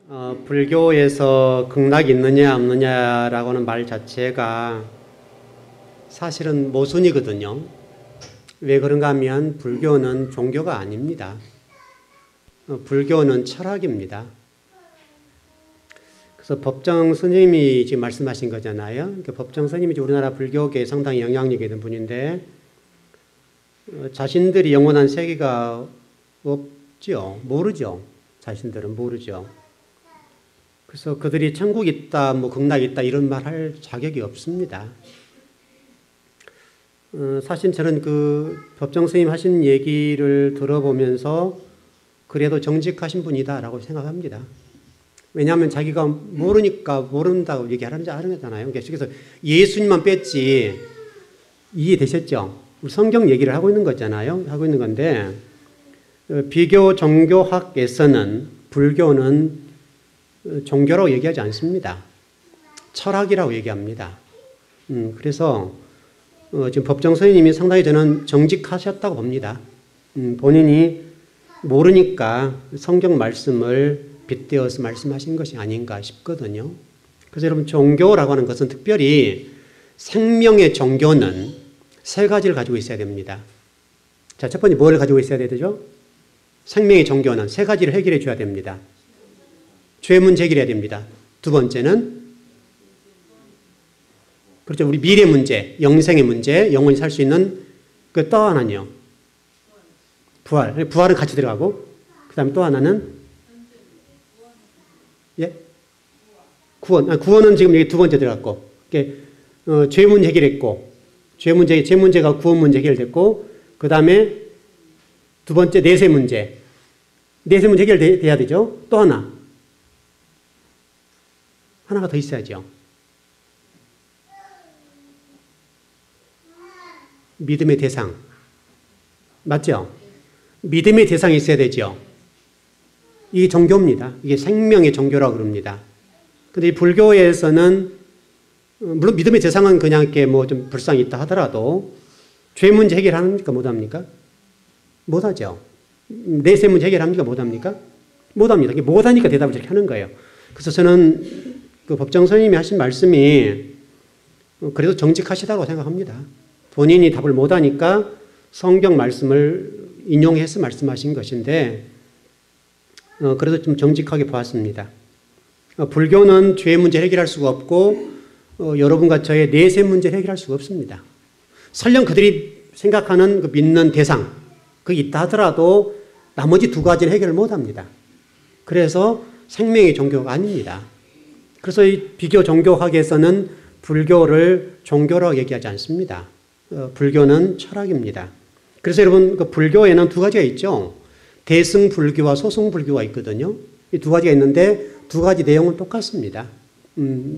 불교에서 극락이 있느냐 없느냐라고 하는 말 자체가 사실은 모순이거든요. 왜 그런가 하면 불교는 종교가 아닙니다. 불교는 철학입니다. 그래서 법정 스님이 지금 말씀하신 거잖아요. 그러니까 법정 스님이 우리나라 불교계에 상당히 영향력이 있는 분인데 자신들이 영원한 세계가 없죠. 모르죠. 자신들은 모르죠. 그래서 그들이 천국이 있다, 뭐 극락이 있다 이런 말 할 자격이 없습니다. 사실 저는 그 법정 스님 하신 얘기를 들어보면서 그래도 정직하신 분이다라고 생각합니다. 왜냐하면 자기가 모르니까 모른다고 얘기하는 거잖아요. 그래서 예수님만 뺐지 이해되셨죠? 성경 얘기를 하고 있는 거잖아요. 하고 있는 건데 비교 종교학에서는 불교는 종교라고 얘기하지 않습니다. 철학이라고 얘기합니다. 그래서 지금 법정 스님이 상당히 저는 정직하셨다고 봅니다. 본인이 모르니까 성경 말씀을 빗대어서 말씀하신 것이 아닌가 싶거든요. 그래서 여러분 종교라고 하는 것은 특별히 생명의 종교는 세 가지를 가지고 있어야 됩니다. 자, 첫 번째 뭘 가지고 있어야 되죠? 생명의 종교는 세 가지를 해결해 줘야 됩니다. 죄 문제 해결해야 됩니다. 두 번째는 그렇죠. 우리 미래 문제, 영생의 문제, 영원히 살 수 있는 그 또 하나는요. 부활. 부활은 같이 들어가고 그 다음에 또 하나는 예? 구원. 구원은 지금 여기 두 번째 들어갔고 죄 문제 해결했고 죄 문제가 구원 문제 해결됐고 그 다음에 두 번째 내세 문제. 내세 문제 해결돼야 되죠. 또 하나가 더 있어야죠. 믿음의 대상. 맞죠? 믿음의 대상이 있어야 되죠. 이게 종교입니다. 이게 생명의 종교라고 그럽니다. 근데 이 불교에서는 물론 믿음의 대상은 그냥 이렇게 뭐 좀 불상이 있다 하더라도 죄 문제 해결합니까? 못합니까? 못하죠. 내세 문제 해결합니까? 못합니까? 못합니다. 못하니까 대답을 이렇게 하는 거예요. 그래서 저는 그 법정 스님이 하신 말씀이 그래도 정직하시다고 생각합니다. 본인이 답을 못하니까 성경 말씀을 인용해서 말씀하신 것인데 그래도 좀 정직하게 보았습니다. 불교는 죄 문제를 해결할 수가 없고 여러분과 저의 내세 문제를 해결할 수가 없습니다. 설령 그들이 생각하는 그 믿는 대상 그게 있다 하더라도 나머지 두 가지는 해결을 못합니다. 그래서 생명의 종교가 아닙니다. 그래서 이 비교 종교학에서는 불교를 종교라고 얘기하지 않습니다. 불교는 철학입니다. 그래서 여러분 그 불교에는 두 가지가 있죠. 대승불교와 소승불교가 있거든요. 이 두 가지가 있는데 두 가지 내용은 똑같습니다.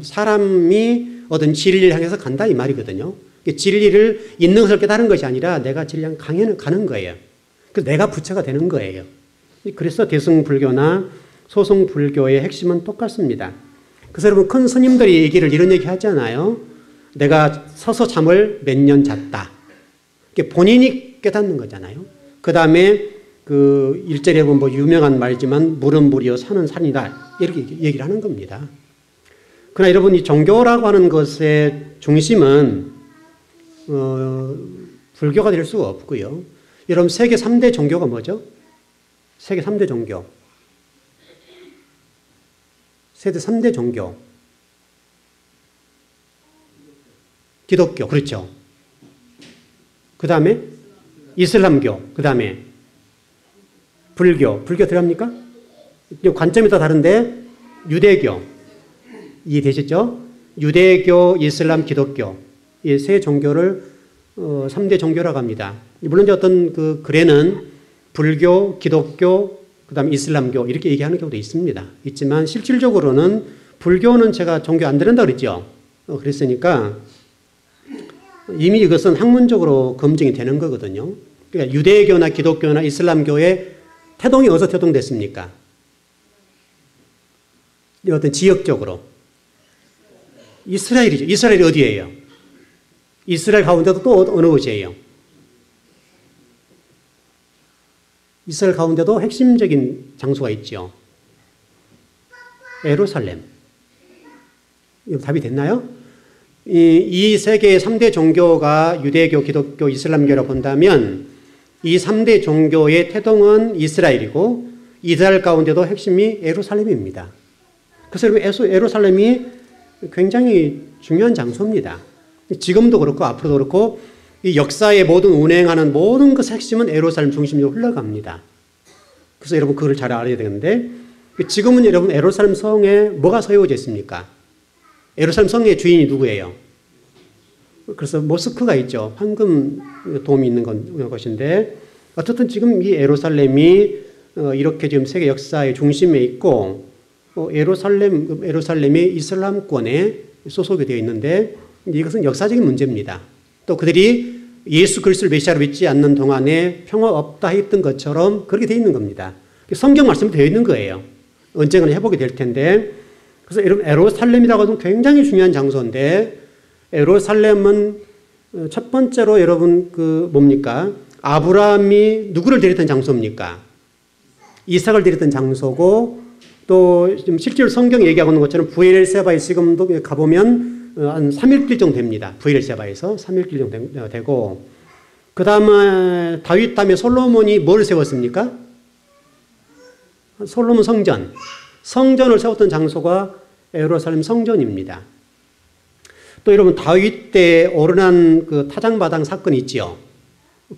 사람이 어떤 진리를 향해서 간다 이 말이거든요. 진리를 있는 것을 깨달은 것이 아니라 내가 진리를 향해 가는 거예요. 그래서 내가 부처가 되는 거예요. 그래서 대승불교나 소승불교의 핵심은 똑같습니다. 그래서 여러분 큰 스님들이 이런 얘기 하잖아요. 내가 서서 잠을 몇 년 잤다. 본인이 깨닫는 거잖아요. 그 다음에 그 1절에 보면 뭐 유명한 말이지만 물은 물이요 산은 산이다. 이렇게 얘기를 하는 겁니다. 그러나 여러분 이 종교라고 하는 것의 중심은 불교가 될 수가 없고요. 여러분 세계 3대 종교가 뭐죠? 세계 3대 종교. 세계 3대 종교. 기독교, 그렇죠. 그 다음에 이슬람교, 그 다음에 불교 들어갑니까? 관점이 다 다른데 유대교, 이해되셨죠? 유대교, 이슬람, 기독교 이 세 종교를 3대 종교라고 합니다. 물론 어떤 그 글에는 불교, 기독교, 그 다음에 이슬람교 이렇게 얘기하는 경우도 있지만 실질적으로는 불교는 제가 종교 안 들은다 그랬죠. 그랬으니까 이미 이것은 학문적으로 검증이 되는 거거든요. 그러니까 유대교나 기독교나 이슬람교의 태동이 어디서 태동됐습니까? 어떤 지역적으로. 이스라엘이죠. 이스라엘이 어디예요? 이스라엘 가운데도 또 어느 곳이에요? 이스라엘 가운데도 핵심적인 장소가 있죠. 예루살렘. 이거 답이 됐나요? 이 세계의 3대 종교가 유대교, 기독교, 이슬람교라고 본다면 이 3대 종교의 태동은 이스라엘이고 이스라엘 가운데도 핵심이 예루살렘입니다. 그래서 예루살렘이 굉장히 중요한 장소입니다. 지금도 그렇고 앞으로도 그렇고 이 역사의 모든 운행하는 모든 것의 핵심은 예루살렘 중심으로 흘러갑니다. 그래서 여러분 그걸 잘 알아야 되는데 지금은 여러분 예루살렘 성에 뭐가 세워져 있습니까? 예루살렘 성의 주인이 누구예요? 그래서 모스크가 있죠. 황금 돔이 있는 것인데 어쨌든 지금 이 예루살렘이 이렇게 지금 세계 역사의 중심에 있고 예루살렘이 이슬람권에 소속이 되어 있는데 이것은 역사적인 문제입니다. 또 그들이 예수 그리스도를 메시아로 믿지 않는 동안에 평화 없다 했던 것처럼 그렇게 되어 있는 겁니다. 성경 말씀이 되어 있는 거예요. 언젠가 회복이 될 텐데 그래서 여러분 예루살렘이라고 하면 굉장히 중요한 장소인데 예루살렘은 첫 번째로 여러분 뭡니까? 아브라함이 누구를 데렸던 장소입니까? 이삭을 데렸던 장소고 또 지금 실제로 성경 얘기하고 있는 것처럼 브엘세바에 지금도 가보면 한 3일길 정도 됩니다. 브엘세바에서 3일길 정도 되고 그 다음에 다윗 다음에 솔로몬이 뭘 세웠습니까? 솔로몬 성전. 성전을 세웠던 장소가 예루살렘 성전입니다. 또 여러분 다윗 때 오르난 그 타작마당 사건이 있지요.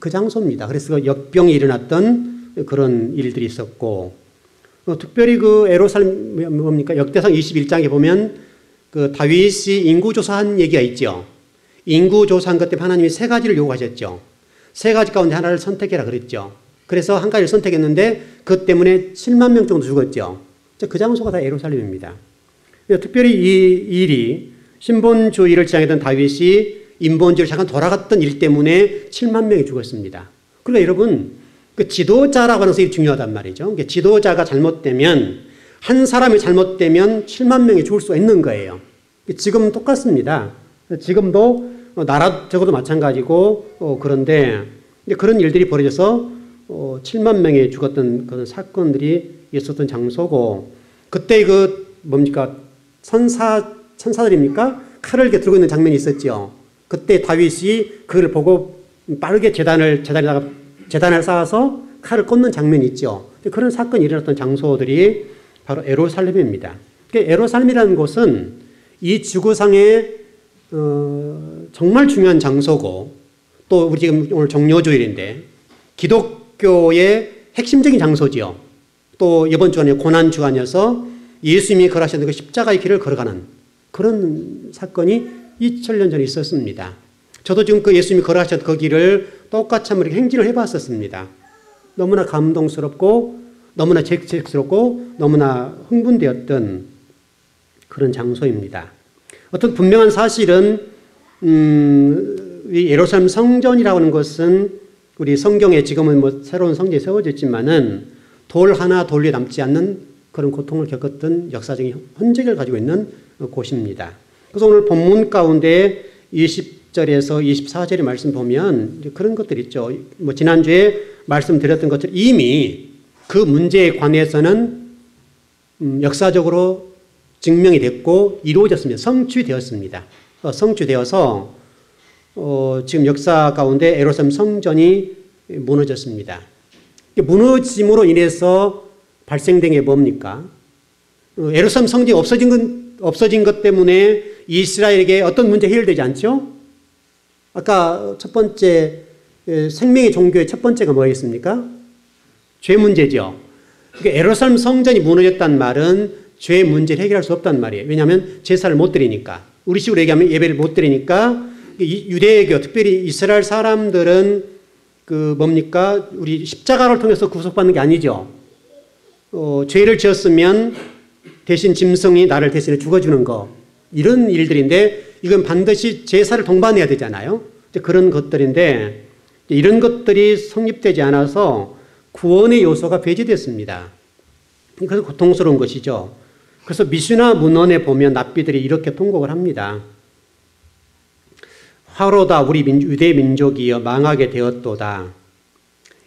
그 장소입니다. 그래서 역병이 일어났던 그런 일들이 있었고 특별히 그 예루살렘 뭡니까? 역대상 21장에 보면 그 다윗이 인구조사한 얘기가 있죠. 인구조사한 것 때문에 하나님이 세 가지를 요구하셨죠. 세 가지 가운데 하나를 선택해라 그랬죠. 그래서 한 가지를 선택했는데 그것 때문에 7만 명 정도 죽었죠. 그 장소가 다 예루살렘입니다. 특별히 이 일이 신본주의를 지향했던 다윗이 인본주의를 잠깐 돌아갔던 일 때문에 7만 명이 죽었습니다. 그러니까 여러분 그 지도자라고 하는 것이 중요하단 말이죠. 그러니까 지도자가 잘못되면 한 사람이 잘못되면 7만 명이 죽을 수가 있는 거예요. 지금 똑같습니다. 지금도 나라 적어도 마찬가지고 그런데 그런 일들이 벌어져서 7만 명이 죽었던 그런 사건들이 있었던 장소고 그때 뭡니까? 천사들입니까? 칼을 이렇게 들고 있는 장면이 있었죠. 그때 다윗이 그걸 보고 빠르게 재단을 쌓아서 칼을 꽂는 장면이 있죠. 그런 사건이 일어났던 장소들이 바로 예루살렘입니다. 예루살렘이라는 곳은 이 지구상의 정말 중요한 장소고 또 우리 지금 오늘 종료주일인데 기독교의 핵심적인 장소지요. 또 이번 주간에 고난주간이어서 예수님이 걸어가셨던 그 십자가의 길을 걸어가는 그런 사건이 2000년 전에 있었습니다. 저도 지금 그 예수님이 걸어가셨던 그 길을 똑같이 한번 행진을 해봤었습니다. 너무나 감동스럽고 너무나 죄책스럽고 너무나 흥분되었던 그런 장소입니다. 어떤 분명한 사실은 이 예루살렘 성전이라고 하는 것은 우리 성경에 지금은 뭐 새로운 성전이 세워졌지만은 돌 하나 돌에 남지 않는 그런 고통을 겪었던 역사적인 흔적을 가지고 있는 곳입니다. 그래서 오늘 본문 가운데 20절에서 24절의 말씀 보면 그런 것들 있죠. 뭐 지난주에 말씀드렸던 것처럼 이미 그 문제에 관해서는 역사적으로 증명이 됐고 이루어졌습니다. 성취되었습니다. 성취되어서 지금 역사 가운데 예루살렘 성전이 무너졌습니다. 무너짐으로 인해서 발생된 게 뭡니까? 예루살렘 성전이 없어진 것 때문에 이스라엘에게 어떤 문제 해결되지 않죠? 아까 첫 번째 생명의 종교의 첫 번째가 뭐였습니까? 죄 문제죠. 그러니까 예루살렘 성전이 무너졌단 말은 죄 문제를 해결할 수 없단 말이에요. 왜냐하면 제사를 못 드리니까. 우리식으로 얘기하면 예배를 못 드리니까 유대교 특별히 이스라엘 사람들은 뭡니까? 우리 십자가를 통해서 구속받는 게 아니죠. 죄를 지었으면 대신 짐승이 나를 대신해 죽어주는 거 이런 일들인데 이건 반드시 제사를 동반해야 되잖아요. 그런 것들인데 이런 것들이 성립되지 않아서 구원의 요소가 배제됐습니다. 그래서 고통스러운 것이죠. 그래서 미슈나 문헌에 보면 납비들이 이렇게 통곡을 합니다. 화로다 우리 유대 민족이여 망하게 되었도다.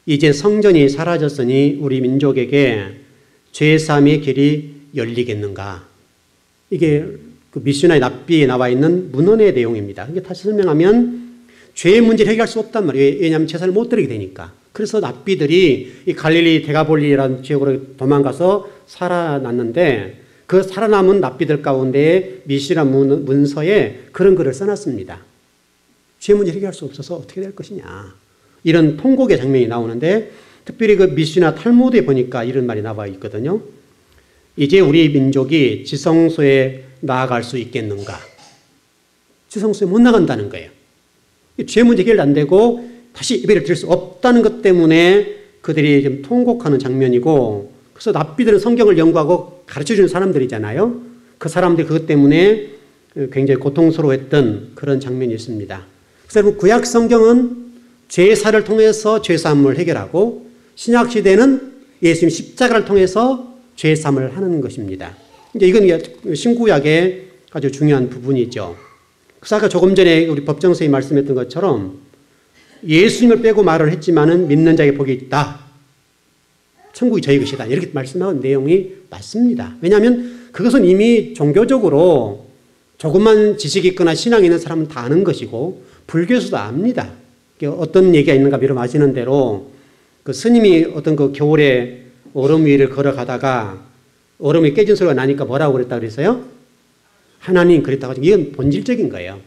이제 성전이 사라졌으니 우리 민족에게 죄사함의 길이 열리겠는가. 이게 그 미슈나의 납비에 나와 있는 문헌의 내용입니다. 이게 다시 설명하면 죄의 문제를 해결할 수 없단 말이에요. 왜냐하면 제사를 못 드리게 되니까. 그래서 납비들이 이 갈릴리 데가볼리라는 지역으로 도망가서 살아났는데 그 살아남은 납비들 가운데 미슈나 문서에 그런 글을 써놨습니다. 죄의 문제를 해결할 수 없어서 어떻게 될 것이냐. 이런 통곡의 장면이 나오는데 특별히 그 미슈나 탈무드에 보니까 이런 말이 나와 있거든요. 이제 우리 민족이 지성소에 나아갈 수 있겠는가? 지성소에 못 나간다는 거예요. 죄 문제 해결 안 되고 다시 예배를 드릴 수 없다는 것 때문에 그들이 좀 통곡하는 장면이고, 그래서 납비들은 성경을 연구하고 가르쳐주는 사람들이잖아요. 그 사람들이 그것 때문에 굉장히 고통스러워했던 그런 장면이 있습니다. 그래서 여러분, 구약 성경은 죄사를 통해서 죄사함을 해결하고, 신약 시대는 예수님 십자가를 통해서 죄사함을 하는 것입니다. 이제 이건 신구약의 아주 중요한 부분이죠. 그래서 아까 조금 전에 우리 법정 선생님이 말씀했던 것처럼 예수님을 빼고 말을 했지만은 믿는 자에게 복이 있다. 천국이 저희 것이다. 이렇게 말씀한 내용이 맞습니다. 왜냐하면 그것은 이미 종교적으로 조금만 지식이 있거나 신앙이 있는 사람은 다 아는 것이고 불교에서도 압니다. 어떤 얘기가 있는가 여러분 아시는 대로 그 스님이 어떤 그 겨울에 얼음 위를 걸어가다가 얼음이 깨진 소리가 나니까 뭐라고 그랬다 그랬어요? 하나님 그랬다고. 이건 본질적인 거예요.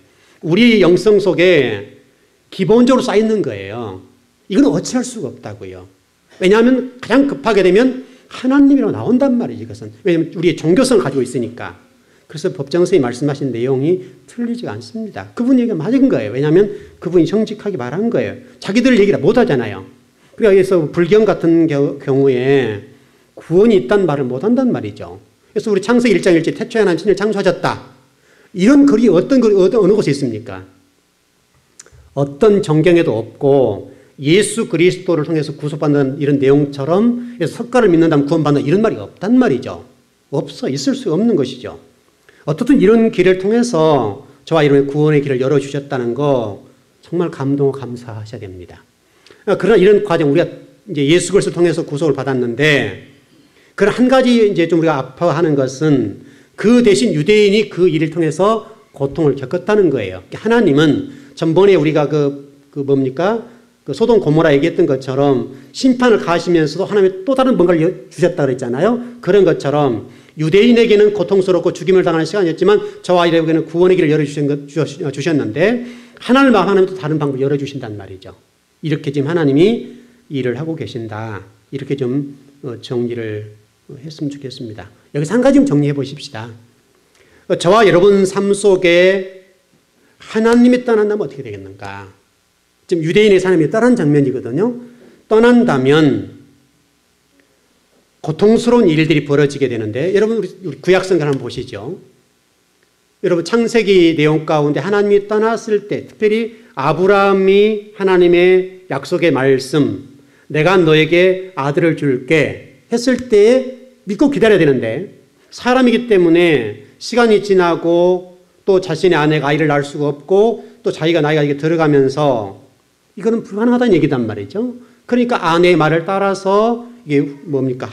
우리 영성 속에 기본적으로 쌓이는 거예요. 이건 어찌할 수가 없다고요. 왜냐하면 가장 급하게 되면 하나님이라고 나온단 말이지. 이것은. 왜냐하면 우리의 종교성을 가지고 있으니까. 그래서 법정 선생님이 말씀하신 내용이 틀리지가 않습니다. 그분 얘기가 맞은 거예요. 왜냐하면 그분이 정직하게 말한 거예요. 자기들 얘기를 못 하잖아요. 그래서 불경 같은 경우에 구원이 있다는 말을 못 한단 말이죠. 그래서 우리 창세기 1장 1절 태초에 하나님 신을 창조하셨다. 이런 글이 어느 곳에 있습니까? 어떤 정경에도 없고 예수 그리스도를 통해서 구속받는 이런 내용처럼 석가를 믿는다면 구원받는 이런 말이 없단 말이죠. 없어. 있을 수 없는 것이죠. 어떻든 이런 길을 통해서 저와 여러분의 구원의 길을 열어주셨다는 거 정말 감동하고 감사하셔야 됩니다. 그러나 이런 과정 우리가 이제 예수 그리스도를 통해서 구속을 받았는데 그런 한 가지 이제 좀 우리가 아파하는 것은 그 대신 유대인이 그 일을 통해서 고통을 겪었다는 거예요. 하나님은 전번에 우리가 그 뭡니까? 그 소돔 고모라 얘기했던 것처럼 심판을 가하시면서도 하나님이 또 다른 뭔가를 주셨다 그랬잖아요. 그런 것처럼 유대인에게는 고통스럽고 죽임을 당하는 시간이었지만 저와 여러분에게는 구원의 길을 열어주셨는데 하나님은 또 다른 방법을 열어주신단 말이죠. 이렇게 지금 하나님이 일을 하고 계신다. 이렇게 좀 정리를 했으면 좋겠습니다. 여기서 한 가지 좀 정리해 보십시다. 저와 여러분 삶 속에 하나님이 떠난다면 어떻게 되겠는가? 지금 유대인의 사람이 떠난 장면이거든요. 떠난다면 고통스러운 일들이 벌어지게 되는데 여러분 우리 구약성경 한번 보시죠. 여러분 창세기 내용 가운데 하나님이 떠났을 때 특별히 아브라함이 하나님의 약속의 말씀 내가 너에게 아들을 줄게 했을 때에 믿고 기다려야 되는데 사람이기 때문에 시간이 지나고 또 자신의 아내가 아이를 낳을 수가 없고 또 자기가 나이가 이렇게 들어가면서 이거는 불가능하다는 얘기단 말이죠. 그러니까 아내의 말을 따라서 이게 뭡니까?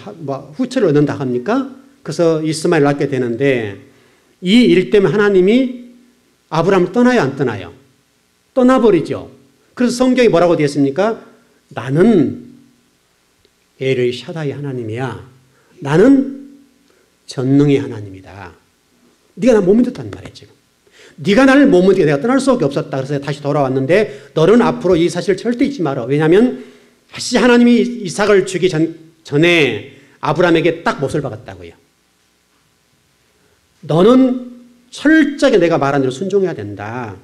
후처를 얻는다 합니까? 그래서 이스마엘을 낳게 되는데 이 일 때문에 하나님이 아브라함을 떠나요, 안 떠나요? 떠나버리죠. 그래서 성경이 뭐라고 되어 있습니까? 나는 엘의 샤다이 하나님이야. 나는 전능의 하나님이다. 네가 나 못 믿었단 말이야 지금. 네가 나를 못 믿게 내가 떠날 수밖에 없었다. 그래서 다시 돌아왔는데 너는 앞으로 이 사실을 절대 잊지 마라. 왜냐하면 다시 하나님이 이삭을 주기 전에 아브라함에게 딱 못을 박았다고요. 너는 철저하게 내가 말한 대로 순종해야 된다.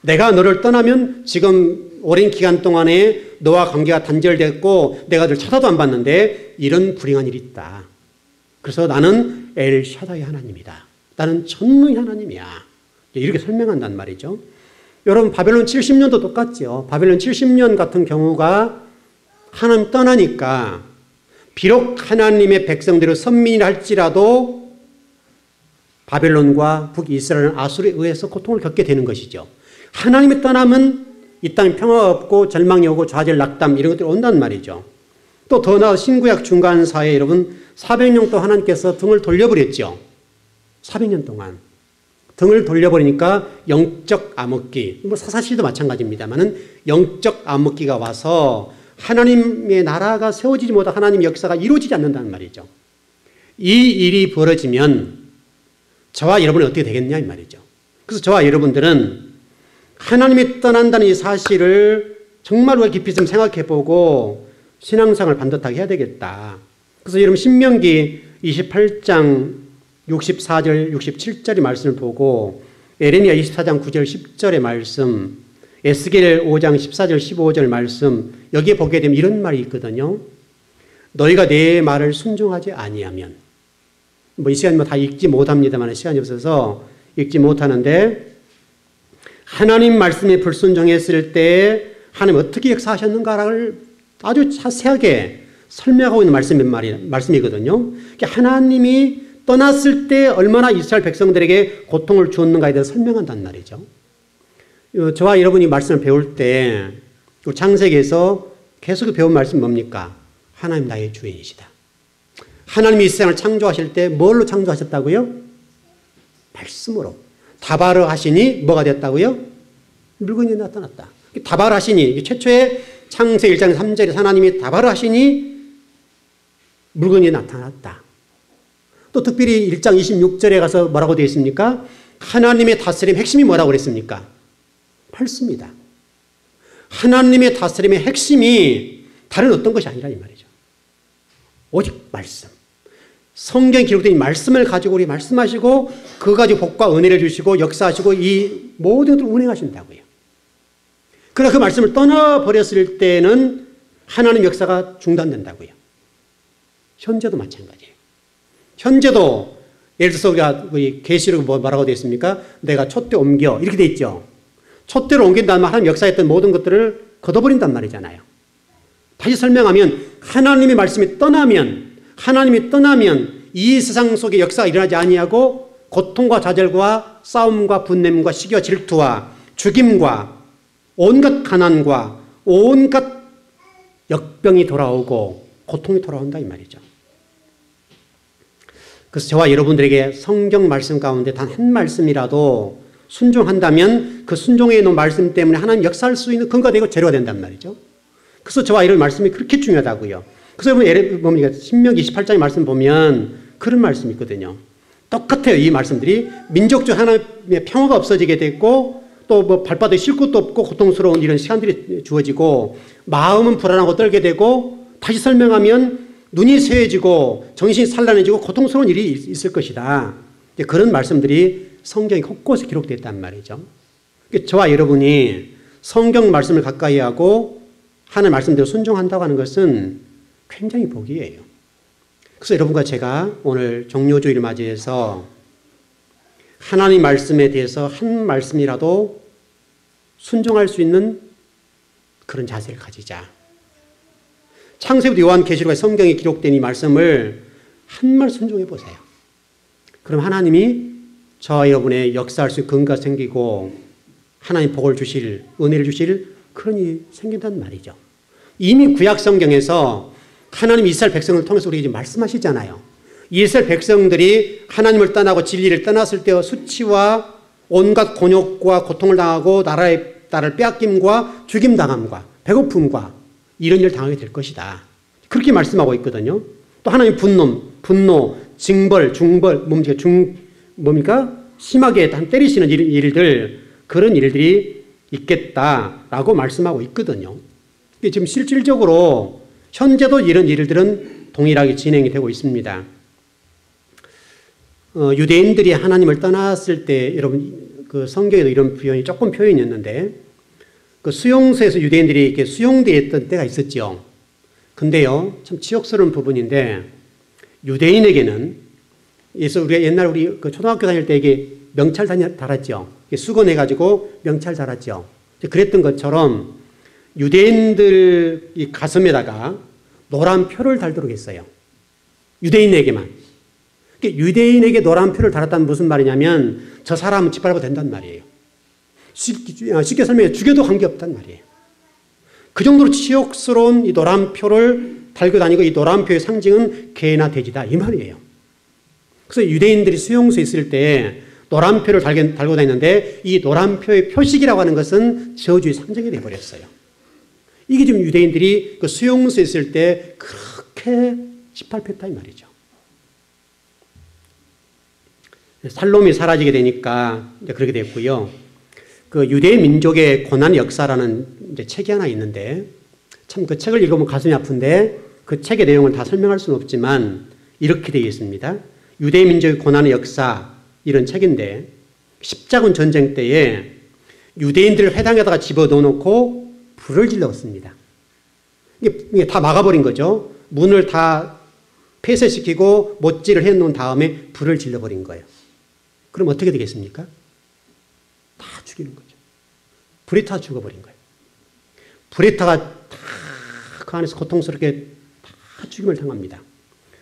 내가 너를 떠나면 지금 오랜 기간 동안에 너와 관계가 단절됐고 내가 널 쳐다도 안 봤는데 이런 불행한 일이 있다. 그래서 나는 엘 샤다이 하나님이다. 나는 전능의 하나님이야. 이렇게 설명한단 말이죠. 여러분 바벨론 70년도 똑같죠. 바벨론 70년 같은 경우가 하나님 떠나니까 비록 하나님의 백성들을 선민이라 할지라도 바벨론과 북이스라엘은 아수르에 의해서 고통을 겪게 되는 것이죠. 하나님이 떠나면 이 땅에 평화가 없고 절망이 오고 좌절 낙담 이런 것들이 온단 말이죠. 또 더 나아 신구약 중간사에 여러분 400년 동안 하나님께서 등을 돌려버렸죠. 400년 동안. 등을 돌려버리니까 영적 암흑기, 뭐 사사시도 마찬가지입니다만은 영적 암흑기가 와서 하나님의 나라가 세워지지 못한 하나님의 역사가 이루어지지 않는다는 말이죠. 이 일이 벌어지면 저와 여러분은 어떻게 되겠냐 이 말이죠. 그래서 저와 여러분들은 하나님이 떠난다는 이 사실을 정말 우리가 깊이 좀 생각해보고 신앙생활을 반듯하게 해야 되겠다. 그래서 여러분 신명기 28장 64절 67절의 말씀을 보고 에레미야 24장 9절 10절의 말씀, 에스겔 5장 14절 15절 말씀, 여기에 보게 되면 이런 말이 있거든요. 너희가 내 말을 순종하지 아니하면, 뭐 이 시간 다 읽지 못합니다만 시간이 없어서 읽지 못하는데, 하나님 말씀에 불순종했을 때 하나님 어떻게 역사하셨는가를 아주 자세하게 설명하고 있는 말씀이거든요. 하나님이 떠났을 때 얼마나 이스라엘 백성들에게 고통을 주었는가에 대해서 설명한단 말이죠. 저와 여러분이 말씀을 배울 때 창세기에서 계속 배운 말씀이 뭡니까? 하나님 나의 주인이시다. 하나님이 이 세상을 창조하실 때 뭘로 창조하셨다고요? 말씀으로. 다바르 하시니 뭐가 됐다고요? 물건이 나타났다. 다바르 하시니, 최초의 창세 1장 3절에 하나님이 다바르 하시니 물건이 나타났다. 또 특별히 1장 26절에 가서 뭐라고 되어 있습니까? 하나님의 다스림의 핵심이 뭐라고 그랬습니까? 말씀이다. 하나님의 다스림의 핵심이 다른 어떤 것이 아니라 이 말이죠. 오직 말씀. 성경에 기록된 이 말씀을 가지고 우리 말씀하시고 그거 가지고 복과 은혜를 주시고 역사하시고 이 모든 것을 운행하신다고요. 그러나 그 말씀을 떠나버렸을 때는 하나님 역사가 중단된다고요. 현재도 마찬가지예요. 현재도 예를 들어서 우리가 계시록 뭐라고 되어 있습니까? 내가 촛대 옮겨 이렇게 되어 있죠. 촛대를 옮긴 다음에 하나님 역사했던 모든 것들을 걷어버린단 말이잖아요. 다시 설명하면 하나님의 말씀이 떠나면 이 세상 속에 역사가 일어나지 아니하고 고통과 좌절과 싸움과 분냄과 시기와 질투와 죽임과 온갖 가난과 온갖 역병이 돌아오고 고통이 돌아온다 이 말이죠. 그래서 저와 여러분들에게 성경 말씀 가운데 단 한 말씀이라도 순종한다면 그 순종해 놓은 말씀 때문에 하나님 역사할 수 있는 근거가 되고 재료가 된단 말이죠. 그래서 저와 이런 말씀이 그렇게 중요하다고요. 그래서 여러분 신명기 28장의 말씀 보면 그런 말씀이 있거든요. 똑같아요. 이 말씀들이 민족적 하나님의 평화가 없어지게 됐고 또 뭐 발바닥에 쉴 곳도 없고 고통스러운 이런 시간들이 주어지고 마음은 불안하고 떨게 되고 다시 설명하면 눈이 쇠해지고 정신이 산란해지고 고통스러운 일이 있을 것이다. 그런 말씀들이 성경에 곳곳에 기록되어 있단 말이죠. 저와 여러분이 성경 말씀을 가까이 하고 하나님의 말씀대로 순종한다고 하는 것은 굉장히 복이에요. 그래서 여러분과 제가 오늘 종료주의를 맞이해서 하나님 말씀에 대해서 한 말씀이라도 순종할 수 있는 그런 자세를 가지자. 창세부터 요한계시록의 성경에 기록된 이 말씀을 한 말 순종해 보세요. 그럼 하나님이 저와 여러분의 역사할 수 있는 근거가 생기고 하나님 복을 주실, 은혜를 주실 그런 일이 생긴다는 말이죠. 이미 구약 성경에서 하나님 이스라엘 백성을 통해서 우리에게 말씀하시잖아요. 이스라엘 백성들이 하나님을 떠나고 진리를 떠났을 때의 수치와 온갖 곤욕과 고통을 당하고 나라를 빼앗김과 죽임당함과 배고픔과 이런 일을 당하게 될 것이다. 그렇게 말씀하고 있거든요. 또 하나님 분노, 징벌, 중벌, 뭡니까? 심하게 때리시는 일들, 그런 일들이 있겠다라고 말씀하고 있거든요. 지금 실질적으로 현재도 이런 일들은 동일하게 진행이 되고 있습니다. 유대인들이 하나님을 떠났을 때 여러분 그 성경에도 이런 표현이 조금 표현이었는데 그 수용소에서 유대인들이 이렇게 수용되어 있던 때가 있었죠. 근데요, 참 치욕스러운 부분인데 유대인에게는 그래서 우리가 옛날 우리 그 초등학교 다닐 때 이게 명찰 달았죠. 수건해가지고 명찰 달았죠. 그랬던 것처럼 유대인들 이 가슴에다가 노란 표를 달도록 했어요. 유대인에게만. 유대인에게 노란 표를 달았다는 무슨 말이냐면 저 사람은 짓밟아도 된단 말이에요. 쉽게 설명해 죽여도 관계없단 말이에요. 그 정도로 치욕스러운 이 노란 표를 달고 다니고 이 노란 표의 상징은 개나 돼지다 이 말이에요. 그래서 유대인들이 수용소에 있을 때 노란 표를 달고 다녔는데 이 노란 표의 표식이라고 하는 것은 저주의 상징이 되어버렸어요. 이게 지금 유대인들이 그 수용소에 있을 때 그렇게 18폈다 이 말이죠. 살롬이 사라지게 되니까 이제 그렇게 됐고요. 그 유대 민족의 고난의 역사라는 이제 책이 하나 있는데 참 그 책을 읽으면 가슴이 아픈데 그 책의 내용을 다 설명할 수는 없지만 이렇게 되어 있습니다. 유대 민족의 고난의 역사 이런 책인데 십자군 전쟁 때에 유대인들을 회당에다가 집어넣어놓고 불을 질렀습니다. 이게 다 막아버린 거죠. 문을 다 폐쇄시키고 못질을 해놓은 다음에 불을 질러버린 거예요. 그럼 어떻게 되겠습니까? 다 죽이는 거죠. 불에 타 죽어버린 거예요. 불에 타가 다 그 안에서 고통스럽게 다 죽임을 당합니다.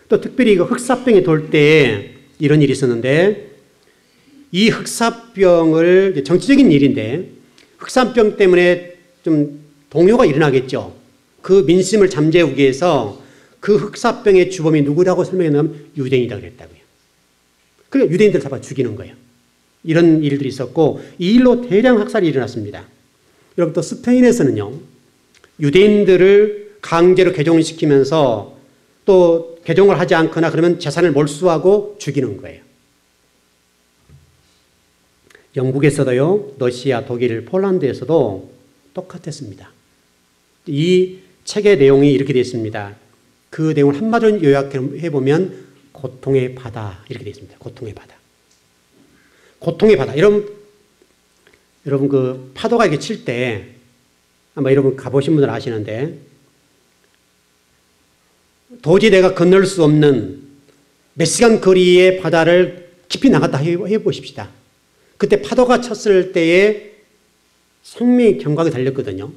또 특별히 그 흑사병이 돌 때 이런 일이 있었는데 이 흑사병을 정치적인 일인데 흑사병 때문에 좀 동요가 일어나겠죠. 그 민심을 잠재우기 위해서 그 흑사병의 주범이 누구라고 설명했냐면 유대인이라고 그랬다고요. 그러니까 유대인들 잡아 죽이는 거예요. 이런 일들이 있었고 이 일로 대량 학살이 일어났습니다. 여러분 또 스페인에서는요. 유대인들을 강제로 개종시키면서 또 개종을 하지 않거나 그러면 재산을 몰수하고 죽이는 거예요. 영국에서도요. 러시아, 독일, 폴란드에서도 똑같았습니다. 이 책의 내용이 이렇게 되어 있습니다. 그 내용을 한마디로 요약해보면 고통의 바다 이렇게 되어 있습니다. 고통의 바다. 고통의 바다. 여러분 그 파도가 이렇게 칠 때 아마 여러분 가보신 분들 아시는데 도저히 내가 건널 수 없는 몇 시간 거리의 바다를 깊이 나갔다 해보십시다. 그때 파도가 쳤을 때에 생명의 경각이 달렸거든요.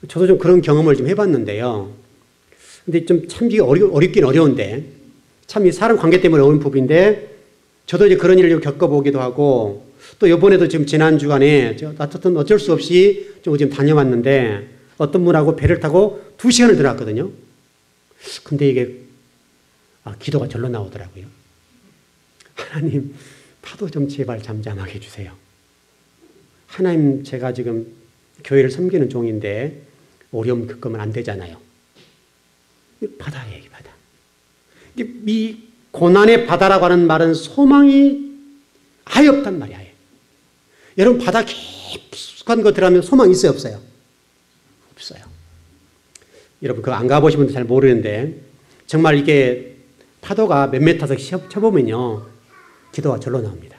저도 좀 그런 경험을 좀 해봤는데요. 근데 좀 참기 어렵긴 어려운데 참 이 사람 관계 때문에 어려운 부분인데 저도 이제 그런 일을 겪어보기도 하고 또 이번에도 지금 지난 주간에 어쨌든 어쩔 수 없이 좀 지금 다녀왔는데 어떤 분하고 배를 타고 2시간을 들어갔거든요. 근데 이게 기도가 절로 나오더라고요. 하나님 파도 좀 제발 잠잠하게 해주세요. 하나님 제가 지금 교회를 섬기는 종인데 어려움 겪으면 안 되잖아요. 바다예요, 바다. 이 고난의 바다라고 하는 말은 소망이 아예 없단 말이야. 아예. 여러분 바다 깊숙한 거 들어가면 소망 있어요, 없어요? 없어요. 여러분 그거 안 가보신 분들 잘 모르는데 정말 이게 파도가 몇 메타서 쳐보면요 기도가 절로 나옵니다.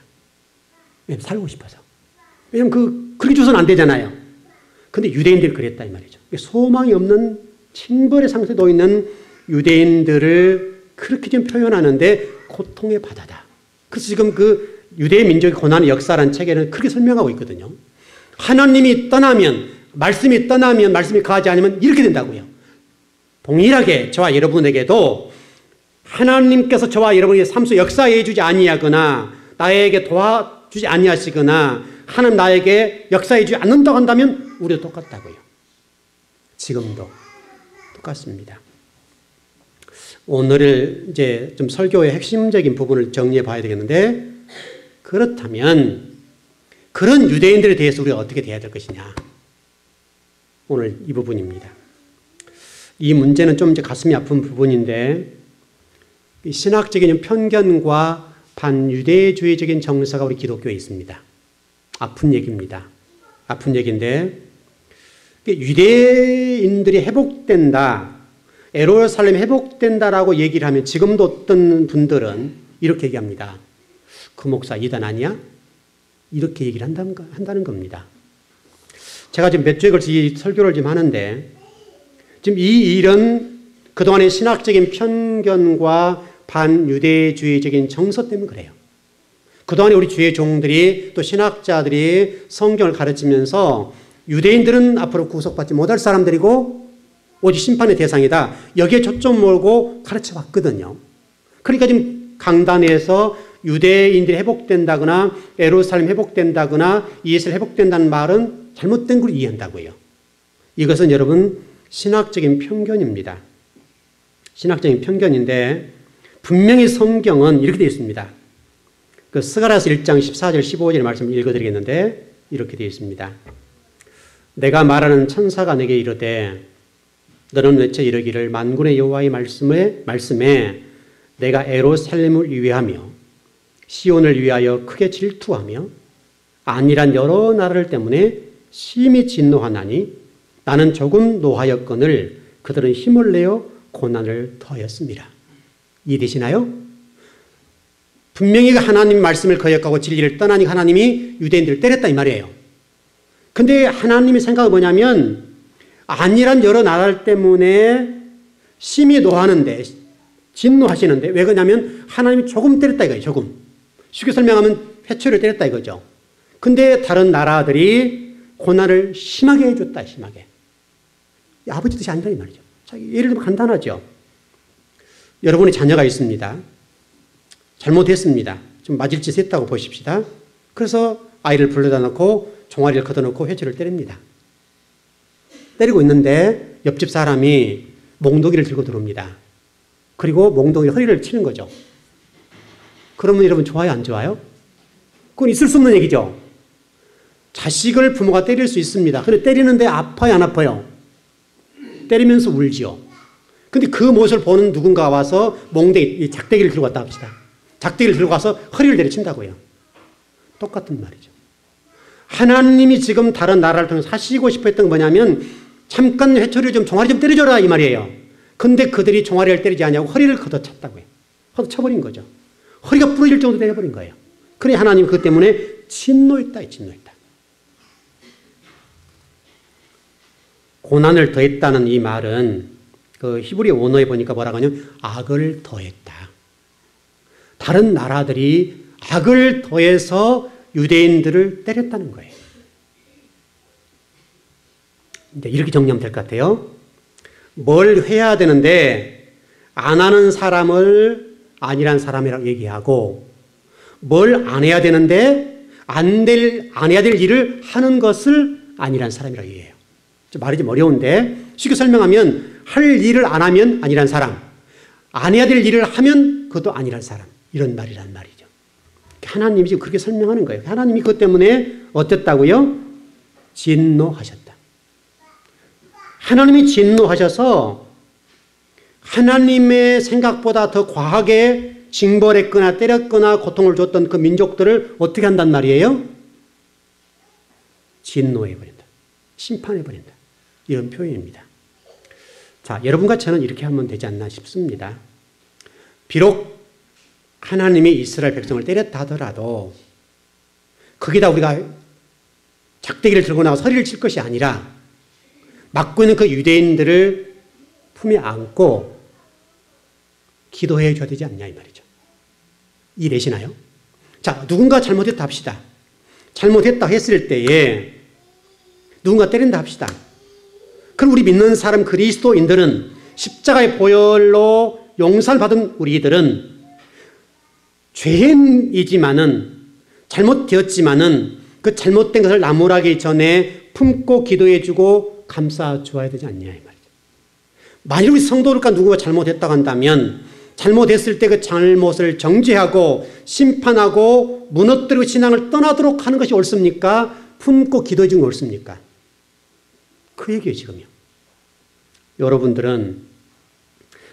왜냐면 살고 싶어서. 왜냐면 그렇게 줘서는 안 되잖아요. 근데 유대인들이 그랬다 이 말이죠. 소망이 없는 징벌의 상태에 놓여 있는 유대인들을 그렇게 좀 표현하는데 고통의 바다다. 그래서 지금 그 유대 민족의 고난의 역사라는 책에는 그렇게 설명하고 있거든요. 하나님이 떠나면 말씀이 떠나면 말씀이 가지 않으면 이렇게 된다고요. 동일하게 저와 여러분에게도 하나님께서 저와 여러분의 삶 속에 역사해 주지 아니하거나 나에게 도와주지 아니하시거나 하나님 나에게 역사해 주지 않는다고 한다면 우리도 똑같다고요. 지금도 똑같습니다. 오늘을 이제 좀 설교의 핵심적인 부분을 정리해 봐야 되겠는데 그렇다면 그런 유대인들에 대해서 우리가 어떻게 대해야 될 것이냐. 오늘 이 부분입니다. 이 문제는 좀 이제 가슴이 아픈 부분인데 신학적인 편견과 반유대주의적인 정서가 우리 기독교에 있습니다. 아픈 얘기입니다. 아픈 얘기인데 유대인들이 회복된다, 예루살렘이 회복된다라고 얘기를 하면 지금도 어떤 분들은 이렇게 얘기합니다. 그 목사 이단 아니야? 이렇게 얘기를 한다는 겁니다. 제가 지금 몇 주에 걸쳐 이 설교를 좀 하는데 지금 이 일은 그동안의 신학적인 편견과 반유대주의적인 정서 때문에 그래요. 그동안에 우리 주의 종들이 또 신학자들이 성경을 가르치면서 유대인들은 앞으로 구속받지 못할 사람들이고 오직 심판의 대상이다. 여기에 초점 몰고 가르쳐 왔거든요. 그러니까 지금 강단에서 유대인들이 회복된다거나 예루살렘 회복된다거나 이스라엘 회복된다는 말은 잘못된 걸 이해한다고요. 이것은 여러분 신학적인 편견입니다. 신학적인 편견인데 분명히 성경은 이렇게 되어 있습니다. 그 스가랴서 1장 14절 15절의 말씀을 읽어드리겠는데 이렇게 되어 있습니다. 내가 말하는 천사가 내게 이르되 너는 외쳐 이르기를 만군의 여호와의 말씀에 내가 예루살렘을 위하며 시온을 위하여 크게 질투하며 안일한 여러 나라를 때문에 심히 진노하나니 나는 조금 노하였거늘 그들은 힘을 내어 고난을 더하였습니다. 이해되시나요? 분명히 하나님 말씀을 거역하고 진리를 떠나니 하나님이 유대인들을 때렸다 이 말이에요. 근데 하나님의 생각은 뭐냐면 안일한 여러 나라들 때문에 심히 노하는데 진노하시는데 왜 그러냐면 하나님이 조금 때렸다 이거예요. 조금. 쉽게 설명하면 회초리를 때렸다 이거죠. 근데 다른 나라들이 고난을 심하게 해줬다. 심하게. 아버지 뜻이 아니라 이 말이죠. 자, 예를 들면 간단하죠. 여러분의 자녀가 있습니다. 잘못했습니다. 좀 맞을 짓 했다고 보십시다. 그래서 아이를 불러다 놓고 종아리를 걷어놓고 회초리를 때립니다. 때리고 있는데 옆집 사람이 몽둥이를 들고 들어옵니다. 그리고 몽둥이 허리를 치는 거죠. 그러면 여러분 좋아요 안 좋아요? 그건 있을 수 없는 얘기죠. 자식을 부모가 때릴 수 있습니다. 근데 때리는데 아파요 안 아파요? 때리면서 울지요. 근데 그 모습을 보는 누군가 와서 몽둥이 작대기를 들고 왔다 합시다. 작대기를 들고 와서 허리를 내리친다고요. 똑같은 말이죠. 하나님이 지금 다른 나라를 통해서 하시고 싶어 했던 건 뭐냐면 잠깐 회초리를 좀 종아리 좀 때려줘라 이 말이에요. 근데 그들이 종아리를 때리지 않냐고 허리를 걷어찼다고요. 걷어쳐버린 거죠. 허리가 부러질 정도 때려버린 거예요. 그래 하나님 그것 때문에 진노했다. 진노했다. 고난을 더했다는 이 말은 그 히브리 원어에 보니까 뭐라고 하냐면 악을 더했다. 다른 나라들이 악을 더해서 유대인들을 때렸다는 거예요. 근데 이렇게 정리하면 될 것 같아요. 뭘 해야 되는데 안 하는 사람을 아니란 사람이라고 얘기하고 뭘 안 해야 되는데 안 해야 될 일을 하는 것을 아니란 사람이라고 얘기해요. 좀 말이 좀 어려운데 쉽게 설명하면 할 일을 안 하면 아니란 사람, 안 해야 될 일을 하면 그것도 아니란 사람 이런 말이란 말이죠. 하나님이 지금 그렇게 설명하는 거예요. 하나님이 그것 때문에 어땠다고요? 진노하셨다. 하나님이 진노하셔서 하나님의 생각보다 더 과하게 징벌했거나 때렸거나 고통을 줬던 그 민족들을 어떻게 한단 말이에요? 진노해버린다. 심판해버린다. 이런 표현입니다. 자, 여러분과 저는 이렇게 하면 되지 않나 싶습니다. 비록 하나님이 이스라엘 백성을 때렸다 하더라도 거기다 우리가 작대기를 들고 나와서 허리를 칠 것이 아니라 맡고 있는 그 유대인들을 품에 안고 기도해 줘야 되지 않냐 이 말이죠. 이해되시나요? 자, 누군가 잘못했다 합시다. 잘못했다 했을 때에 누군가 때린다 합시다. 그럼 우리 믿는 사람 그리스도인들은 십자가의 보혈로 용서를 받은 우리들은 죄인이지만은 잘못되었지만은 그 잘못된 것을 나무라기 전에 품고 기도해 주고 감싸 주어야 되지 않냐 이 말이죠. 만일 우리 성도가 누구가 잘못했다고 한다면 잘못했을 때 그 잘못을 정죄하고 심판하고 무너뜨리고 신앙을 떠나도록 하는 것이 옳습니까? 품고 기도해 주는 게 옳습니까? 그 얘기예요 지금요. 여러분들은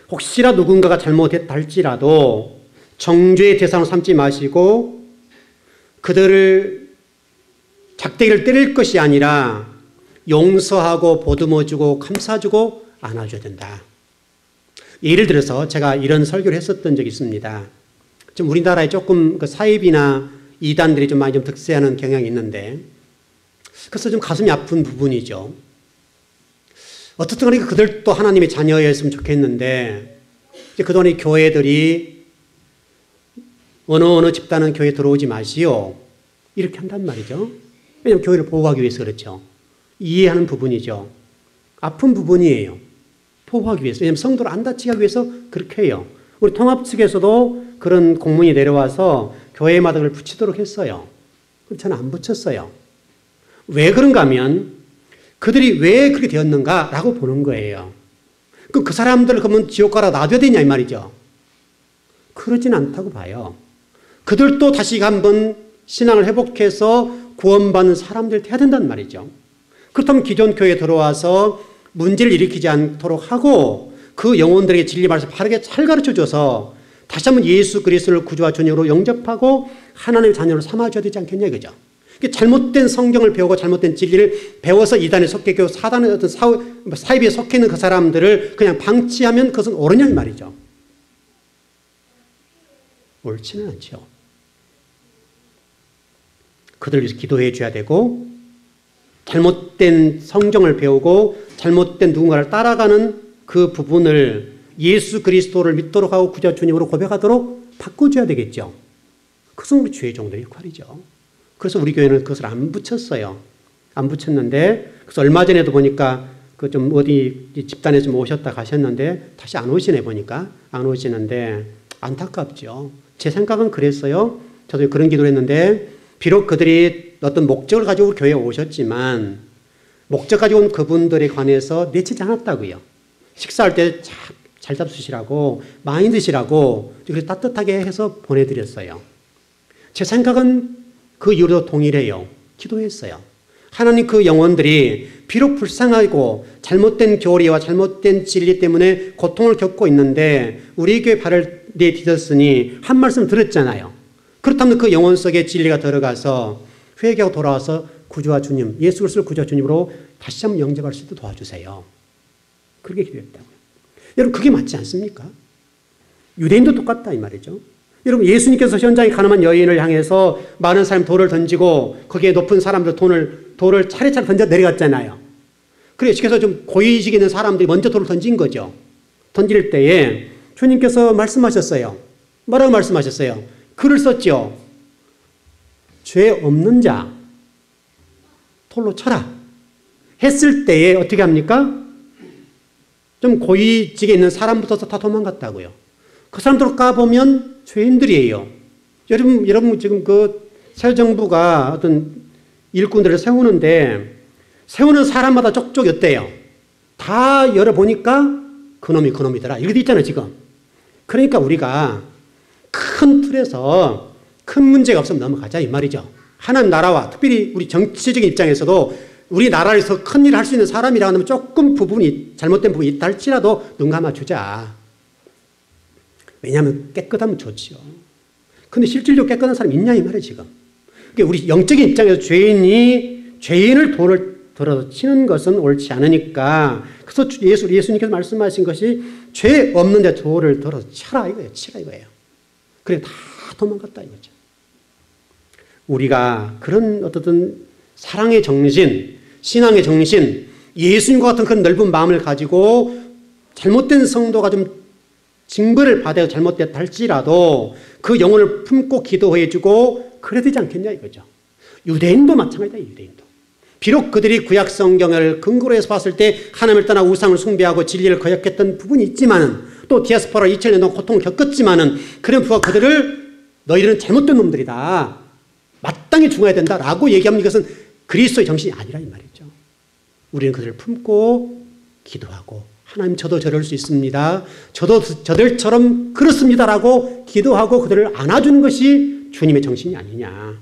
혹시나 누군가가 잘못했다 할지라도 정죄의 대상으로 삼지 마시고 그들을 작대기를 때릴 것이 아니라 용서하고 보듬어주고 감싸주고 안아줘야 된다. 예를 들어서 제가 이런 설교를 했었던 적이 있습니다. 좀 우리나라에 조금 그 사입이나 이단들이 좀 많이 좀 득세하는 경향이 있는데 그래서 좀 가슴이 아픈 부분이죠. 어떻든 간에 그들도 하나님의 자녀였으면 좋겠는데 이제 그동안 교회들이 어느 집단은 교회에 들어오지 마시오 이렇게 한단 말이죠. 왜냐하면 교회를 보호하기 위해서 그렇죠. 이해하는 부분이죠. 아픈 부분이에요. 보호하기 위해서. 왜냐하면 성도를 안 다치게 하기 위해서 그렇게 해요. 우리 통합 측에서도 그런 공문이 내려와서 교회마다 그걸 붙이도록 했어요. 저는 안 붙였어요. 왜 그런가 하면 그들이 왜 그렇게 되었는가라고 보는 거예요. 그 사람들을 그러면 지옥 가라 놔둬야 되냐 이 말이죠. 그러진 않다고 봐요. 그들도 다시 한번 신앙을 회복해서 구원받는 사람들 돼야 된단 말이죠. 그렇다면 기존 교회에 들어와서 문제를 일으키지 않도록 하고 그 영혼들에게 진리 말씀을 바르게 잘 가르쳐줘서 다시 한번 예수 그리스도를 구주와 주님으로 영접하고 하나님의 자녀로 삼아줘야 되지 않겠냐 이거죠. 잘못된 성경을 배우고 잘못된 진리를 배워서 이단에 속해 있고 사단의 어떤 사입에 속해 있는 그 사람들을 그냥 방치하면 그것은 옳으냐 이 말이죠. 옳지는 않죠. 그들을 위해서 기도해 줘야 되고 잘못된 성경을 배우고 잘못된 누군가를 따라가는 그 부분을 예수 그리스도를 믿도록 하고 구주와 주님으로 고백하도록 바꿔줘야 되겠죠. 그것은 우리 주의 종들의 역할이죠. 그래서 우리 교회는 그것을 안 붙였어요. 안 붙였는데 그래서 얼마 전에도 보니까 그 좀 어디 집단에 좀 오셨다 가셨는데 다시 안 오시네 보니까 안 오시는데 안타깝죠. 제 생각은 그랬어요. 저도 그런 기도를 했는데 비록 그들이 어떤 목적을 가지고 교회에 오셨지만 목적 가지고 온 그분들에 관해서 내치지 않았다고요. 식사할 때 잘 잡수시라고 많이 드시라고 그래서 따뜻하게 해서 보내드렸어요. 제 생각은 그 이유로 동일해요. 기도했어요. 하나님 그 영혼들이 비록 불쌍하고 잘못된 교리와 잘못된 진리 때문에 고통을 겪고 있는데 우리 교회 발을 내딛었으니 한 말씀 들었잖아요. 그렇다면 그 영혼 속에 진리가 들어가서 회개하고 돌아와서 구주와 주님, 예수 그리스도를 구주와 주님으로 다시 한번 영접할 수 있도록 도와주세요. 그렇게 기도했다고요. 여러분 그게 맞지 않습니까? 유대인도 똑같다 이 말이죠. 여러분 예수님께서 현장에 가늠한 여인을 향해서 많은 사람이 돌을 던지고 거기에 높은 사람들 돌을 차례차례 던져 내려갔잖아요. 그래서 좀 고위직에 있는 사람들이 먼저 돌을 던진 거죠. 던질 때에 주님께서 말씀하셨어요. 뭐라고 말씀하셨어요? 글을 썼죠. 죄 없는 자 돌로 쳐라 했을 때에 어떻게 합니까? 좀 고위직에 있는 사람부터 다 도망갔다고요. 그 사람들 까보면 죄인들이에요. 여러분 지금 그 새 정부가 어떤 일꾼들을 세우는데 세우는 사람마다 쪽쪽였대요. 다 열어보니까 그놈이더라. 이렇게 돼 있잖아요 지금. 그러니까 우리가 큰 틀에서 큰 문제가 없으면 넘어가자 이 말이죠. 하나님 나라와 특별히 우리 정치적인 입장에서도 우리 나라에서 큰 일을 할 수 있는 사람이라 하면 조금 부분이 잘못된 부분이 있다 할지라도 눈 감아주자. 왜냐하면 깨끗하면 좋지요. 근데 실질적으로 깨끗한 사람이 있냐 이 말이에요 지금. 그러니까 우리 영적인 입장에서 죄인을 돌을 들어서 치는 것은 옳지 않으니까 그래서 예수님께서 말씀하신 것이 죄 없는데 돌을 들어서 쳐라 이거예요. 치라 이거예요. 그래 다 도망갔다 이거죠. 우리가 그런 어떤 사랑의 정신, 신앙의 정신, 예수님과 같은 그런 넓은 마음을 가지고 잘못된 성도가 좀 징벌을 받아야 잘못됐다 할지라도 그 영혼을 품고 기도해주고 그래야 되지 않겠냐 이거죠. 유대인도 마찬가지다. 유대인도. 비록 그들이 구약 성경을 근거로 해서 봤을 때 하나님을 떠나 우상을 숭배하고 진리를 거역했던 부분이 있지만은 또 디아스포라 2000년 동안 고통을 겪었지만은 그런 부가 그들을 너희들은 잘못된 놈들이다. 마땅히 죽어야 된다라고 얘기하면 이것은 그리스도의 정신이 아니라 이 말이죠. 우리는 그들을 품고 기도하고 하나님 저도 저럴 수 있습니다. 저도 저들처럼 그렇습니다라고 기도하고 그들을 안아주는 것이 주님의 정신이 아니냐.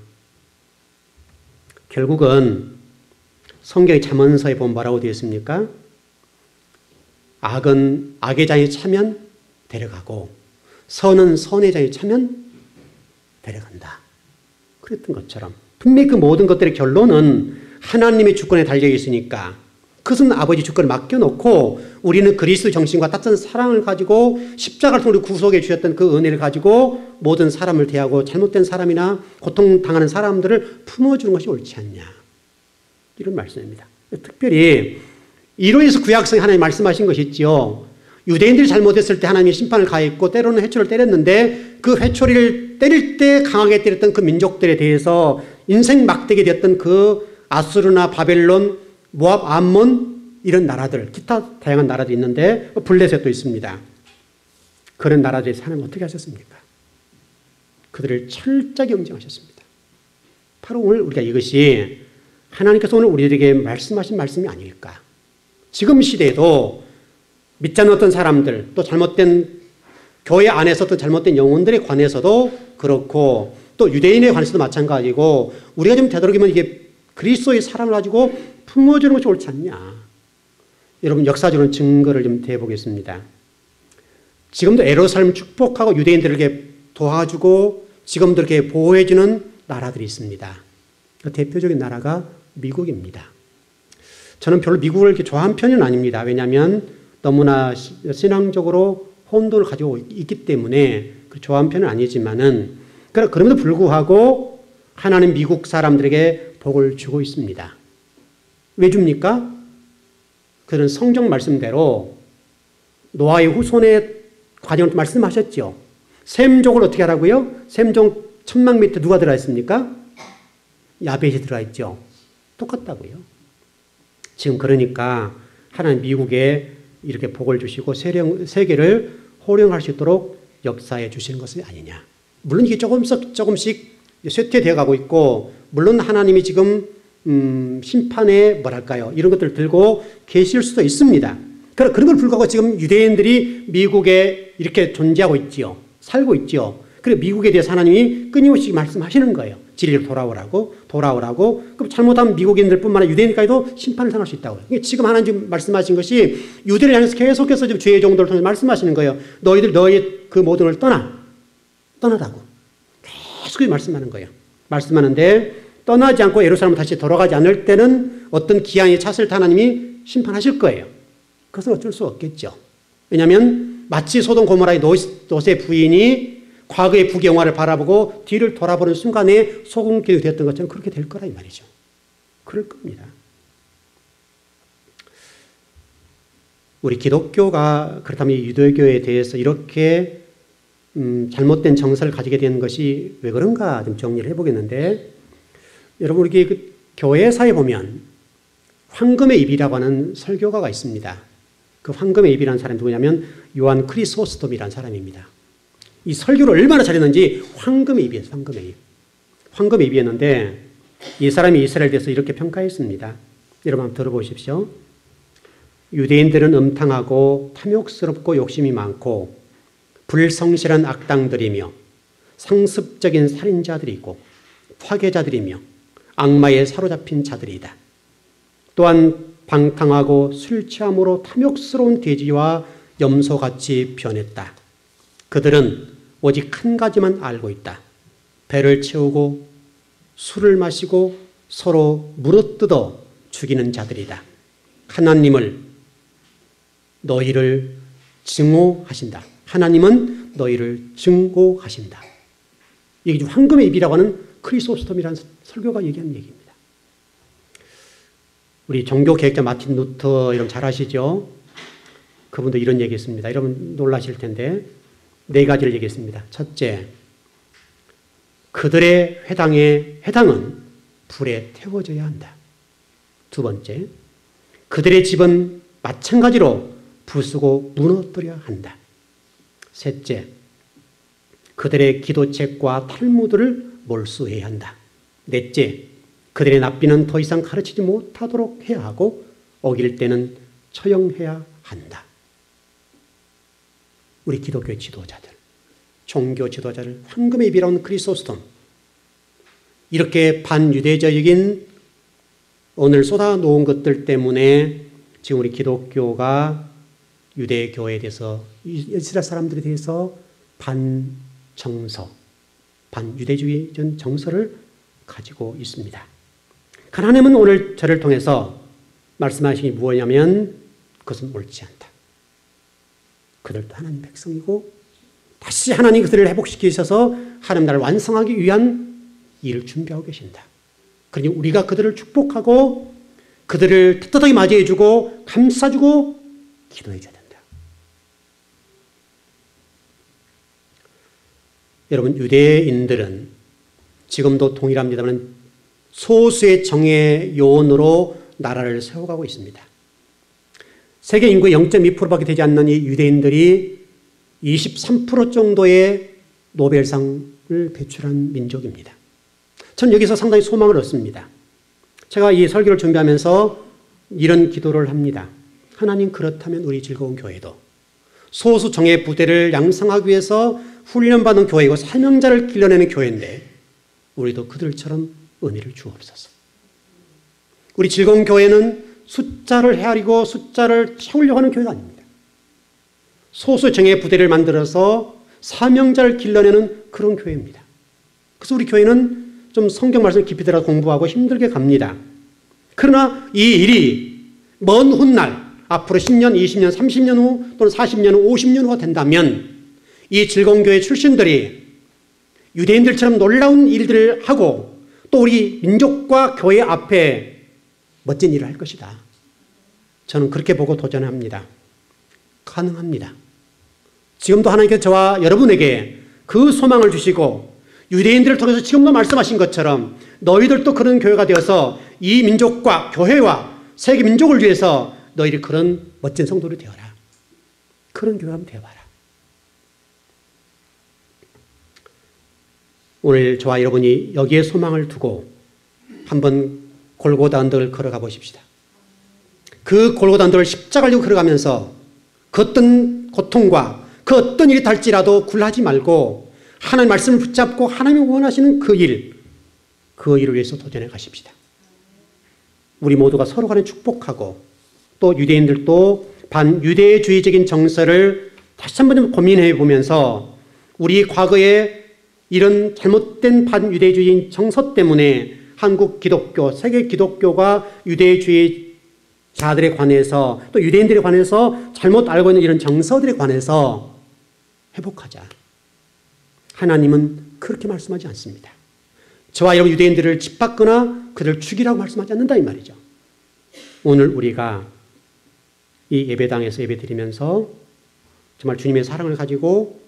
결국은 성경의 잠언서에 보면 뭐라고 되어 있습니까? 악은 악의 장에 차면 데려가고 선은 선의 장에 차면 데려간다. 그랬던 것처럼 분명히 그 모든 것들의 결론은 하나님의 주권에 달려 있으니까 그것은 아버지 주권을 맡겨놓고 우리는 그리스도 정신과 따뜻한 사랑을 가지고 십자가를 통해 구속해 주셨던 그 은혜를 가지고 모든 사람을 대하고 잘못된 사람이나 고통당하는 사람들을 품어주는 것이 옳지 않냐. 이런 말씀입니다. 특별히 이로 인해서 구약성에 하나님 말씀하신 것이 있지요. 유대인들이 잘못했을 때 하나님이 심판을 가했고 때로는 회초를 때렸는데 그 회초리를 때릴 때 강하게 때렸던 그 민족들에 대해서 인생 막대기 되었던 그 아수르나 바벨론, 모압, 암몬 이런 나라들, 기타 다양한 나라들이 있는데 블레셋도 있습니다. 그런 나라들에서 하나님 어떻게 하셨습니까? 그들을 철저하게 응징하셨습니다. 바로 오늘 우리가 이것이 하나님께서 오늘 우리에게 말씀하신 말씀이 아닐까. 지금 시대에도 믿지 않는 어떤 사람들 또 잘못된 교회 안에서도 잘못된 영혼들에 관해서도 그렇고 또 유대인에 관해서도 마찬가지고 우리가 좀 되도록이면 이게 그리스도의 사랑을 가지고 품어주는 것이 옳지 않냐. 여러분 역사적으로 증거를 좀 대보겠습니다. 지금도 예루살렘을 축복하고 유대인들에게 도와주고 지금도 이렇게 보호해주는 나라들이 있습니다. 그 대표적인 나라가 미국입니다. 저는 별로 미국을 이렇게 좋아하는 편은 아닙니다. 왜냐하면 너무나 신앙적으로 혼돈을 가지고 있기 때문에 좋아하는 편은 아니지만은 그럼에도 불구하고 하나님 미국 사람들에게 복을 주고 있습니다. 왜 줍니까? 그런 성경 말씀대로 노아의 후손의 과정을 말씀하셨죠. 셈족을 어떻게 하라고요? 셈족 천막 밑에 누가 들어가 있습니까? 야벳이 들어가 있죠. 똑같다고요. 지금 그러니까 하나님 미국에 이렇게 복을 주시고 세계를 호령할 수 있도록 역사해 주시는 것이 아니냐. 물론 이게 조금씩 쇠퇴되어 가고 있고 물론 하나님이 지금 심판에 뭐랄까요 이런 것들을 들고 계실 수도 있습니다. 그런 걸 불구하고 지금 유대인들이 미국에 이렇게 존재하고 있지요. 살고 있지요. 그리고 미국에 대해서 하나님이 끊임없이 말씀하시는 거예요. 진리로 돌아오라고. 그럼 잘못하면 미국인들뿐만 아니라 유대인까지도 심판을 당할 수 있다고요. 지금 하나님 지금 말씀하신 것이 유대인을 향해서 계속해서 지금 죄의 종들을 통해 말씀하시는 거예요. 너희들 너희의 그 모든 걸 떠나라고. 계속 말씀하는 거예요. 말씀하는데 떠나지 않고 예루살렘 다시 돌아가지 않을 때는 어떤 기한이 찼을 때 하나님이 심판하실 거예요. 그것은 어쩔 수 없겠죠. 왜냐하면 마치 소돔 고모라의 롯의 부인이 과거의 부경화를 바라보고 뒤를 돌아보는 순간에 소금기둥이 되었던 것처럼 그렇게 될 거라 이 말이죠. 그럴 겁니다. 우리 기독교가 그렇다면 유대교에 대해서 이렇게 잘못된 정서를 가지게 된 것이 왜 그런가 좀 정리를 해보겠는데 여러분 우리 그 교회사에 보면 황금의 입이라고 하는 설교가가 있습니다. 그 황금의 입이라는 사람이 누구냐면 요한 크리소스톰이라는 사람입니다. 이 설교를 얼마나 잘했는지 황금의 입이었어요. 황금의 입. 황금의 입이었는데 이 사람이 이스라엘에 대해서 이렇게 평가했습니다. 여러분 한번 들어보십시오. 유대인들은 음탕하고 탐욕스럽고 욕심이 많고 불성실한 악당들이며 상습적인 살인자들이고 파괴자들이며 악마에 사로잡힌 자들이다. 또한 방탕하고 술 취함으로 탐욕스러운 돼지와 염소같이 변했다. 그들은 오직 한 가지만 알고 있다. 배를 채우고 술을 마시고 서로 물어뜯어 죽이는 자들이다. 하나님을 너희를 증오하신다. 하나님은 너희를 증오하신다. 이게 황금의 입이라고 하는 크리소스톰이라는 설교가 얘기하는 얘기입니다. 우리 종교개혁자 마틴 루터 여러분 잘 아시죠? 그분도 이런 얘기했습니다. 여러분 놀라실 텐데 4가지를 얘기했습니다. 첫째, 그들의 회당은 불에 태워져야 한다. 두 번째, 그들의 집은 마찬가지로 부수고 무너뜨려야 한다. 셋째, 그들의 기도책과 탈무드를 몰수해야 한다. 넷째, 그들의 납비는 더 이상 가르치지 못하도록 해야 하고 어길 때는 처형해야 한다. 우리 기독교 지도자들, 종교 지도자들, 황금의 입이라는 크리소스톰 이렇게 반유대적인 오늘 쏟아놓은 것들 때문에 지금 우리 기독교가 유대교에 대해서 이스라엘 사람들에 대해서 반유대주의 정서를 가지고 있습니다. 하나님은 오늘 저를 통해서 말씀하시기 뭐냐면 그것은 옳지 않다. 그들도 하나님 백성이고 다시 하나님 그들을 회복시키셔서 하나님 나라를 완성하기 위한 일을 준비하고 계신다. 그러니 우리가 그들을 축복하고 그들을 떳떳하게 맞이해주고 감싸주고 기도해줘야 된다. 여러분 유대인들은 지금도 동일합니다만 소수의 정의 요원으로 나라를 세워가고 있습니다. 세계 인구의 0.2%밖에 되지 않는 이 유대인들이 23% 정도의 노벨상을 배출한 민족입니다. 저는 여기서 상당히 소망을 얻습니다. 제가 이 설교를 준비하면서 이런 기도를 합니다. 하나님 그렇다면 우리 즐거운 교회도 소수 정예 부대를 양성하기 위해서 훈련받은 교회이고 사명자를 길러내는 교회인데 우리도 그들처럼 은혜를 주옵소서. 우리 즐거운 교회는 숫자를 헤아리고 숫자를 채우려고 하는 교회가 아닙니다. 소수 정예 부대를 만들어서 사명자를 길러내는 그런 교회입니다. 그래서 우리 교회는 좀 성경 말씀을 깊이 들어 공부하고 힘들게 갑니다. 그러나 이 일이 먼 훗날 앞으로 10년, 20년, 30년 후 또는 40년 후, 50년 후가 된다면 이 즐거운 교회 출신들이 유대인들처럼 놀라운 일들을 하고 또 우리 민족과 교회 앞에 멋진 일을 할 것이다. 저는 그렇게 보고 도전합니다. 가능합니다. 지금도 하나님께서 저와 여러분에게 그 소망을 주시고 유대인들을 통해서 지금도 말씀하신 것처럼 너희들도 그런 교회가 되어서 이 민족과 교회와 세계 민족을 위해서 너희들이 그런 멋진 성도로 되어라. 그런 교회 한번 되어봐라. 오늘 저와 여러분이 여기에 소망을 두고 한번 골고다 언덕을 걸어가 보십시다. 그 골고다 언덕을 십자가를 지고 걸어가면서 그 어떤 고통과 그 어떤 일이 닿을지라도 굴하지 말고 하나님의 말씀을 붙잡고 하나님이 원하시는 그 일을 위해서 도전해 가십시다. 우리 모두가 서로 간에 축복하고 또 유대인들도 반유대주의적인 정서를 다시 한번 고민해 보면서 우리 과거에 이런 잘못된 반유대주의 정서 때문에 한국 기독교, 세계 기독교가 유대주의자들에 관해서 또 유대인들에 관해서 잘못 알고 있는 이런 정서들에 관해서 회복하자. 하나님은 그렇게 말씀하지 않습니다. 저와 여러분 유대인들을 짓밟거나 그들을 죽이라고 말씀하지 않는다 이 말이죠. 오늘 우리가 이 예배당에서 예배드리면서 정말 주님의 사랑을 가지고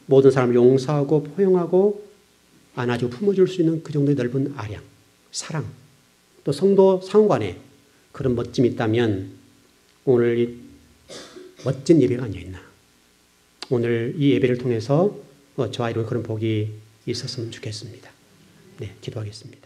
모든 사람을 용서하고 포용하고 안아주고 품어줄 수 있는 그 정도의 넓은 아량, 사랑, 또 성도 상호간에 그런 멋짐이 있다면 오늘 이 멋진 예배가 아니었나. 오늘 이 예배를 통해서 저와 여러분 그런 복이 있었으면 좋겠습니다. 네, 기도하겠습니다.